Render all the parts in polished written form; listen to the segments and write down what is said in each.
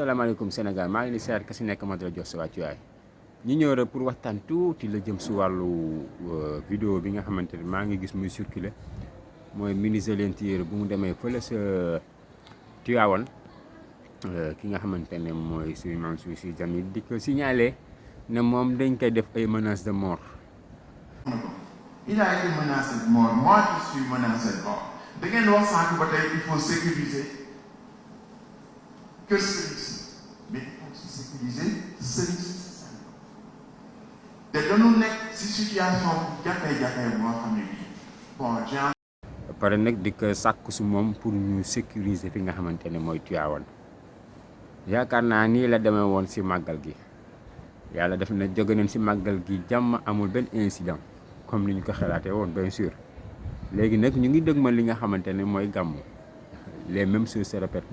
salaamaaleykum Sénégal maa ngi leen di seet ka si nekk ma di la jox sa wàccuwaay ñu ñëw rek pour waxtaan tuuti la jëm si wàllu vidéo bi nga xamante ne maa ngi gis muy circulé mooy ministre de l'intérieur bu mu demee fële sa Tivaouane ki nga xamante ne mooy suñu Mansour Sy Djamil di ko signalé ne moom dañ koy def ay menaces de mort. Il a été menacé de mort, moi je suis menacé de mort. Da ngeen wax sànq ba tey il faut sécuriser kër sëriñ si mais il faut aussi sécuriser sëriñ si te dañu nekk si situation bu jafe-jafe boo xam ne bii bon pare nag di ko sàkku si moom pour ñu sécuriser fi nga xamante ne mooy Tivaouane yaakaar naa nii la demee woon si màggal gi yàlla def na jóge nañ si màggal gi jàmm amul benn incident comme ni ñu ko xalaatee woon bien sûr léegi nag ñu ngi dëgmal li nga xamante ne mooy gàmmu les mêmes choses se répètent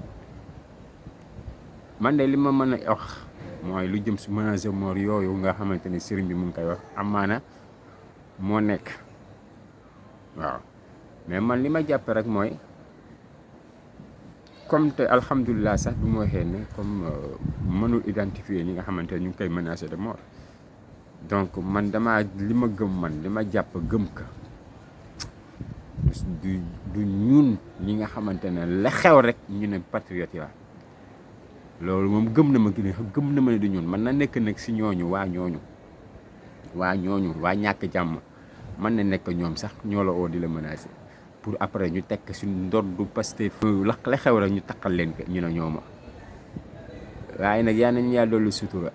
man de li ma mën a wax mooy lu jëm si menaces de mort yooyu nga xamante ne sëriñ bi mu ngi koy wax amaana moo nekk waaw mais man li ma jàppe rek mooy comme te alhamdulilah sax bi mu waxee ne comme mënul identifier ñi nga xamante ne ñu ngi koy menacé de mort donc man dama li ma gëm man li ma jàpp gëm ka du ñun ñi nga xamante ne la xew rek ñu ne patriote la loolu moom gëm na ma ne du ñun man na nekk nag si ñooñu waa ñàkk jàmm man na nekk ñoom sax ñoo la oo di la menacé pour après ñu tekk si ndoddu Pastef la xew rek ñu takkal leen ko ñu ne ñooma waaye nag yaa nañu yàlla dolli sutura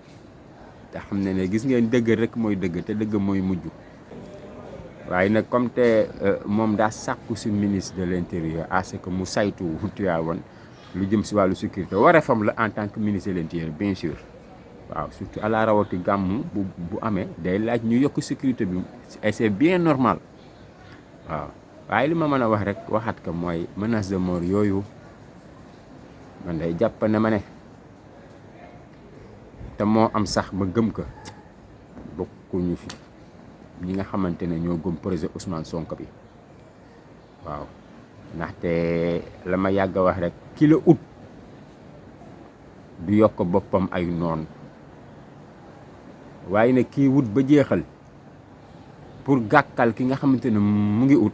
te xam ne gis ngeen dëgg rek mooy dëgg te dëgg mooy mujj waaye nag comme te moom daa sàkku si ministre de l'intérieur à ce que mu saytu Tivaouane lu jëm si wàllu sécurité wareefam la en tant que ministre de l'intérieur bien sûr waaw surtout à la rawati gàmmu bu amee day laaj ñu yokk sécurité bi et c'est bien normal waaw waaye li ma mën a wax rek waxaat ko mooy menace de mort yooyu man day jàpp ne ma ne te moo am sax ba gëm ko bokkuñu fi ñi nga xamante ne ñoo gëm projet Ousmane Sonko bi waaw ndaxte la ma yàgg a wax rek ki la ut du yokk boppam ay noon waaye nag kii wut ba jeexal pour gàkkal ki nga xamante ne mu ngi ut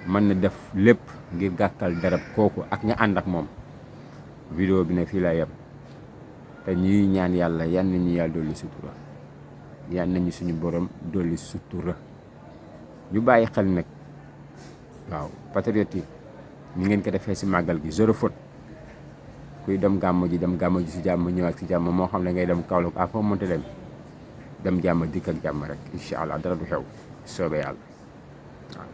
mën na def lépp ngir gàkkal darab kooku ak nga ànd ak moom vidéo bi ne fii la yem te ñuy ñaan yàlla yan nañu yàlla dolli sutura yan nañu suñu borom dolli sutura ñu bàyyi xel nag waaw patriote yi ni ngeen ko defee si màggal gi zéro faute kuy dem gàmmu ji si jàmm ñëwaat si jàmm moo xam ne ngay dem Kaolack ak foo mënta dem jàmm dikk ak jàmm rek incha allah dara du xew soobee yàlla waaw